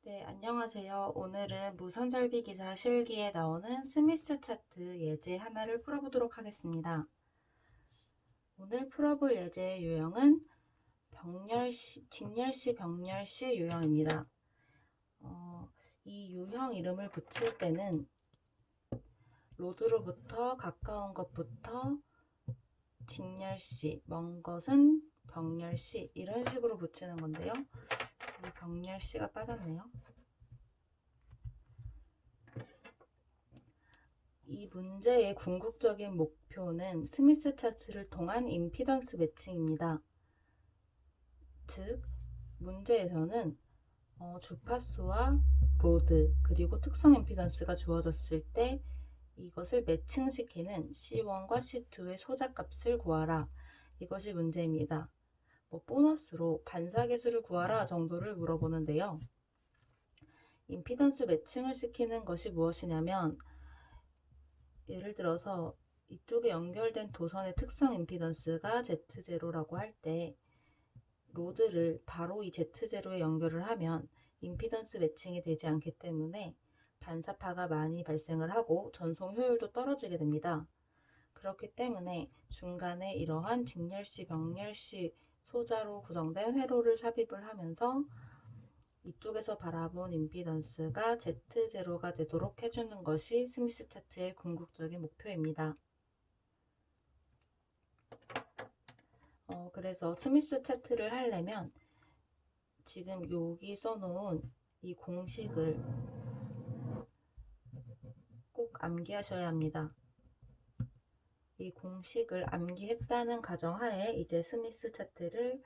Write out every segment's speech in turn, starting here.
네, 안녕하세요. 오늘은 무선설비 기사 실기에 나오는 스미스 차트 예제 하나를 풀어보도록 하겠습니다. 오늘 풀어볼 예제의 유형은 직렬시 병렬시 유형입니다. 이 유형 이름을 붙일 때는 로드로부터 가까운 것부터 직렬시, 먼 것은 병렬시 이런 식으로 붙이는 건데요. 이 병렬시가 빠졌네요. 이 문제의 궁극적인 목표는 스미스 차트를 통한 임피던스 매칭입니다. 즉, 문제에서는 주파수와 로드 그리고 특성 임피던스가 주어졌을 때 이것을 매칭시키는 C1과 C2의 소자값을 구하라. 이것이 문제입니다. 보너스로 반사계수를 구하라 정도를 물어보는데요. 임피던스 매칭을 시키는 것이 무엇이냐면 예를 들어서 이쪽에 연결된 도선의 특성 임피던스가 Z0라고 할 때 로드를 바로 이 Z0에 연결을 하면 임피던스 매칭이 되지 않기 때문에 반사파가 많이 발생을 하고 전송 효율도 떨어지게 됩니다. 그렇기 때문에 중간에 이러한 직렬시, 병렬시 소자로 구성된 회로를 삽입을 하면서 이쪽에서 바라본 임피던스가 Z0가 되도록 해주는 것이 스미스 차트의 궁극적인 목표입니다. 그래서 스미스 차트를 하려면 지금 여기 써놓은 이 공식을 꼭 암기하셔야 합니다. 이 공식을 암기했다는 가정하에 이제 스미스 차트를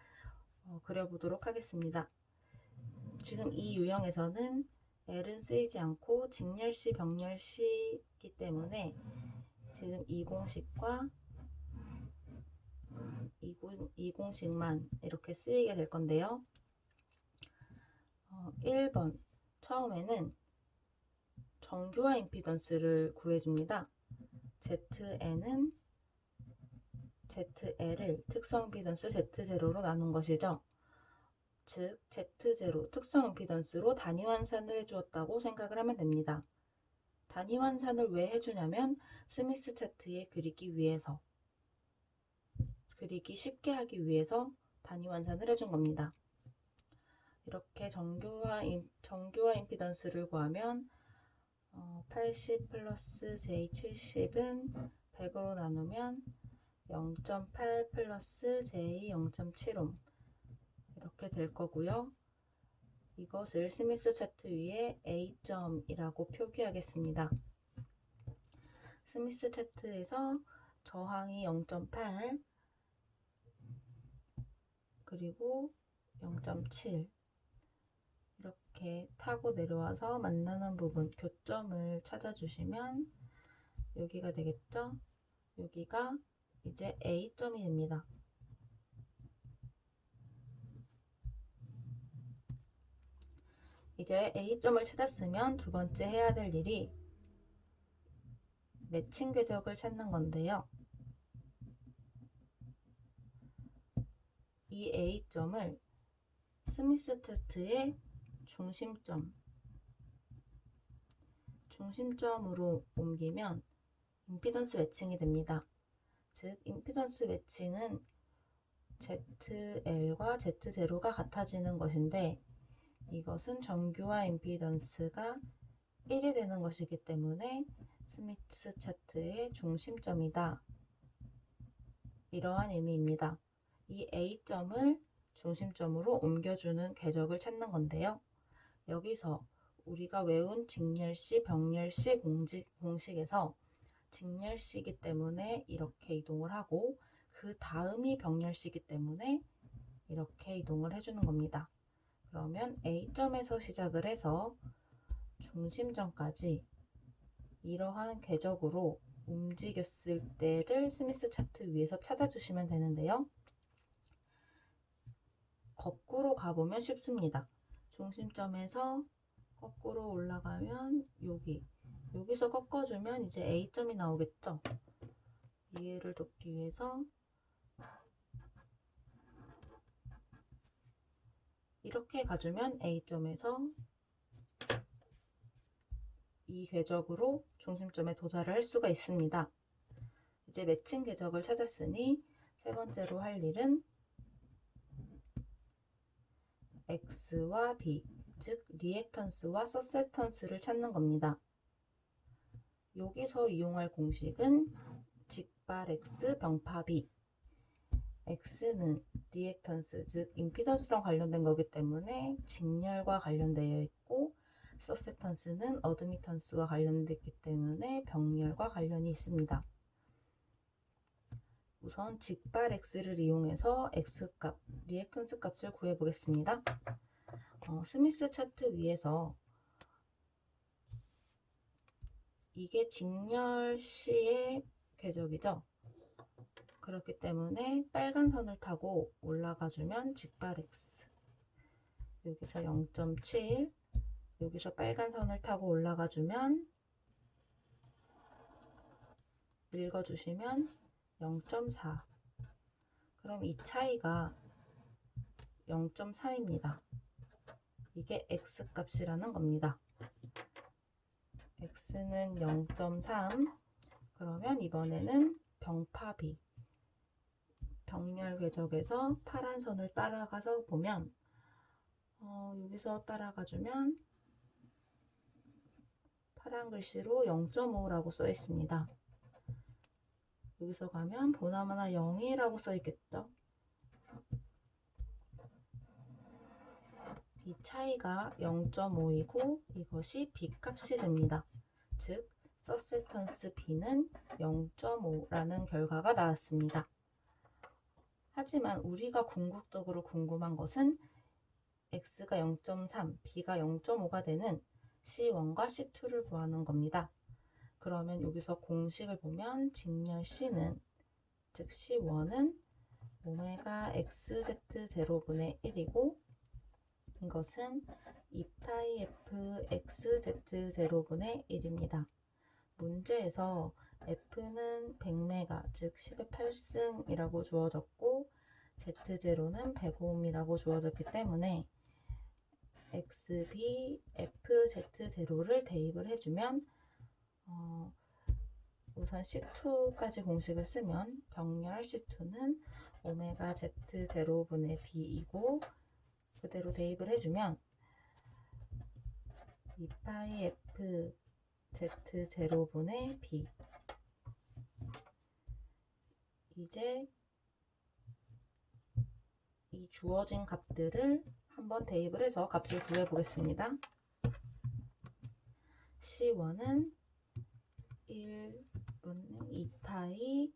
그려보도록 하겠습니다. 지금 이 유형에서는 L은 쓰이지 않고 직렬시, 병렬시이기 때문에 지금 이 공식과 이 공식만 이렇게 쓰이게 될 건데요. 1번 처음에는 정규화 임피던스를 구해줍니다. ZN은 ZL을 특성 임피던스 Z0로 나눈 것이죠. 즉 Z0 특성 임피던스로 단위 환산을 해주었다고 생각을 하면 됩니다. 단위 환산을 왜 해주냐면 스미스 차트에 그리기 쉽게 하기 위해서 단위 환산을 해준 겁니다. 이렇게 정규화 임피던스를 구하면 80 플러스 J70은 100으로 나누면 0.8 플러스 J 0.75 이렇게 될 거고요. 이것을 스미스 차트 위에 A점이라고 표기하겠습니다. 스미스 차트에서 저항이 0.8 그리고 0.7 이렇게 타고 내려와서 만나는 부분 교점을 찾아주시면 여기가 되겠죠? 여기가 이제 A점이 됩니다. 이제 A점을 찾았으면 두 번째 해야 될 일이 매칭 궤적을 찾는 건데요. 이 A점을 스미스 차트의 중심점으로 옮기면 임피던스 매칭이 됩니다. 즉 임피던스 매칭은 ZL과 Z0가 같아지는 것인데 이것은 정규화 임피던스가 1이 되는 것이기 때문에 스미스 차트의 중심점이다. 이러한 의미입니다. 이 A점을 중심점으로 옮겨주는 궤적을 찾는 건데요. 여기서 우리가 외운 직렬시, 병렬시 공식에서 직렬시이기 때문에 이렇게 이동을 하고 그 다음이 병렬시이기 때문에 이렇게 이동을 해주는 겁니다. 그러면 A점에서 시작을 해서 중심점까지 이러한 궤적으로 움직였을 때를 스미스 차트 위에서 찾아주시면 되는데요. 거꾸로 가보면 쉽습니다. 중심점에서 거꾸로 올라가면 여기서 꺾어주면 이제 A점이 나오겠죠. 이해를 돕기 위해서 이렇게 가주면 A점에서 이 궤적으로 중심점에 도달을 할 수가 있습니다. 이제 매칭 궤적을 찾았으니 세 번째로 할 일은 X와 B, 즉 리액턴스와 서세턴스를 찾는 겁니다. 여기서 이용할 공식은 직발 X 병파 B. X는 리액턴스, 즉 임피던스랑 관련된 거기 때문에 직렬과 관련되어 있고, 서세턴스는 어드미턴스와 관련됐기 때문에 병렬과 관련이 있습니다. 우선 직발 X를 이용해서 X값, 리액턴스 값을 구해보겠습니다. 스미스 차트 위에서 이게 직렬 시의 궤적이죠. 그렇기 때문에 빨간 선을 타고 올라가주면 직발 X, 여기서 0.7, 여기서 빨간 선을 타고 올라가주면 읽어주시면 0.4. 그럼 이 차이가 0.3입니다. 이게 X 값이라는 겁니다. X는 0.3. 그러면 이번에는 병파 B, 병렬 궤적에서 파란 선을 따라가서 보면 여기서 따라가주면 파란 글씨로 0.5라고 써 있습니다. 여기서 가면 보나마나 0이라고 써 있겠죠. 이 차이가 0.5이고 이것이 B 값이 됩니다. 즉 서세턴스 B는 0.5라는 결과가 나왔습니다. 하지만 우리가 궁극적으로 궁금한 것은 X가 0.3, B가 0.5가 되는 C1과 C2를 구하는 겁니다. 그러면 여기서 공식을 보면 직렬 C는, 즉 C1은 오메가 XZ0분의 1이고 이것은 2파이 F XZ0분의 1입니다. 문제에서 F는 100메가, 즉 10의 8승이라고 주어졌고 Z0는 100ohm이라고 주어졌기 때문에 XB FZ0를 대입을 해주면 우선 C2까지 공식을 쓰면 병렬 C2는 오메가 Z0분의 B이고 그대로 대입을 해주면 2파이 F Z0분의 B. 이제 이 주어진 값들을 한번 대입을 해서 값을 구해 보겠습니다. C1은 1분의 2파이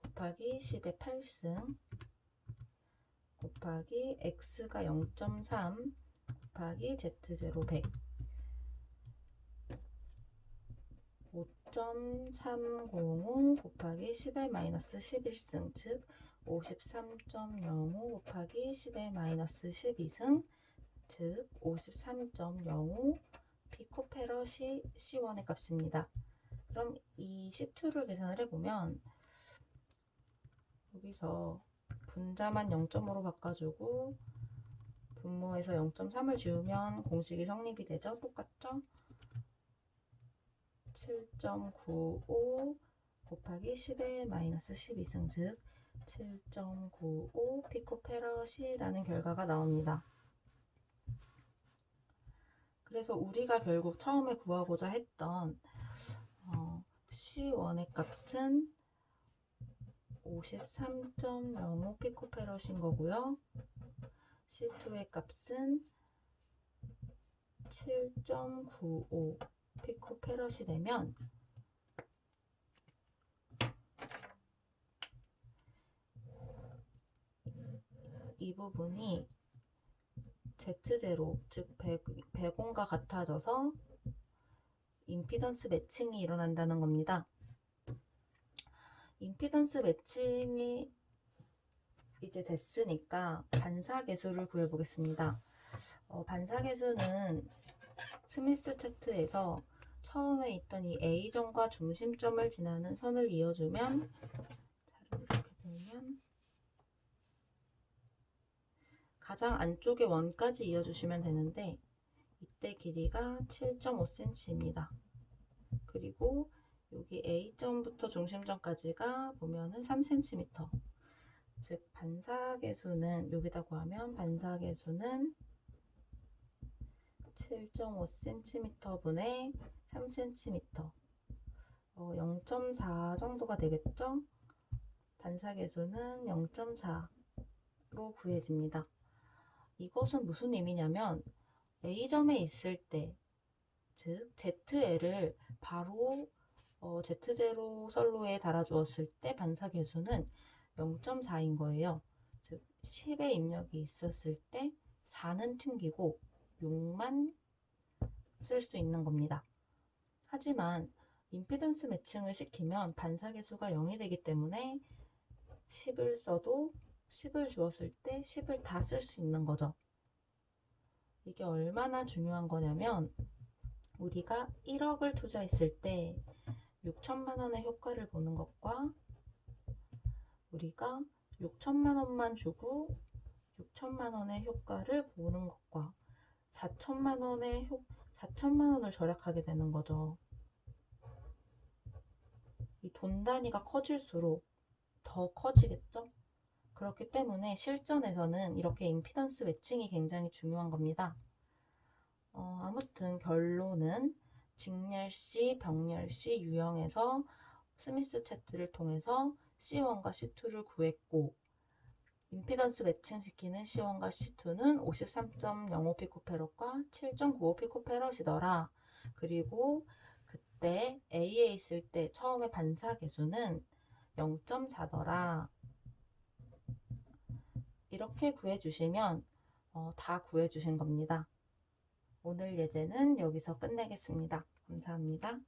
곱하기 10의 8승 곱하기 X가 0.3 곱하기 Z0 100 5.305 곱하기 10의 마이너스 11승, 즉 53.05 곱하기 10의 마이너스 12승, 즉 53.05 피코페럿이 C1의 값입니다. 그럼 이 C2를 계산을 해보면 여기서 분자만 0.5로 바꿔주고 분모에서 0.3을 지우면 공식이 성립이 되죠? 똑같죠? 7.95 곱하기 10의 마이너스 12승, 즉 7.95 피코페럿이라는 결과가 나옵니다. 그래서 우리가 결국 처음에 구하고자 했던 C1의 값은 53.05 피코페럿인 거고요. C2의 값은 7.95 피코페럿이 되면 이 부분이 Z0, 즉 100ohm과 같아져서 임피던스 매칭이 일어난다는 겁니다. 임피던스 매칭이 이제 됐으니까 반사계수를 구해보겠습니다. 반사계수는 스미스 차트에서 처음에 있던 이 A점과 중심점을 지나는 선을 이어주면 이렇게 되면 가장 안쪽의 원까지 이어주시면 되는데 이때 길이가 7.5cm입니다. 그리고 여기 A점부터 중심점까지가 보면은 3cm. 즉 반사계수는 여기다 구하면 반사계수는 7.5cm 분의 3cm 0.4 정도가 되겠죠? 반사계수는 0.4로 구해집니다. 이것은 무슨 의미냐면 A점에 있을 때, 즉 ZL을 바로 Z0 선로에 달아주었을 때 반사계수는 0.4인 거예요. 즉 10의 입력이 있었을 때 4는 튕기고 6만 쓸 수 있는 겁니다. 하지만 임피던스 매칭을 시키면 반사계수가 0이 되기 때문에 10을 써도 10을 주었을 때 10을 다 쓸 수 있는 거죠. 이게 얼마나 중요한 거냐면 우리가 1억을 투자했을 때 6천만 원의 효과를 보는 것과 우리가 6천만 원만 주고 6천만 원의 효과를 보는 것과 4천만 원을 절약하게 되는 거죠. 이 돈 단위가 커질수록 더 커지겠죠? 그렇기 때문에 실전에서는 이렇게 임피던스 매칭이 굉장히 중요한 겁니다. 아무튼 결론은 직렬시, 병렬시 유형에서 스미스 차트를 통해서 C1과 C2를 구했고 임피던스 매칭시키는 C1과 C2는 53.05피코페럿과 7.95피코페럿이더라. 그리고 그때 A에 있을 때 처음에 반사계수는 0.4더라. 이렇게 구해주시면 다 구해주신 겁니다. 오늘 예제는 여기서 끝내겠습니다. 감사합니다.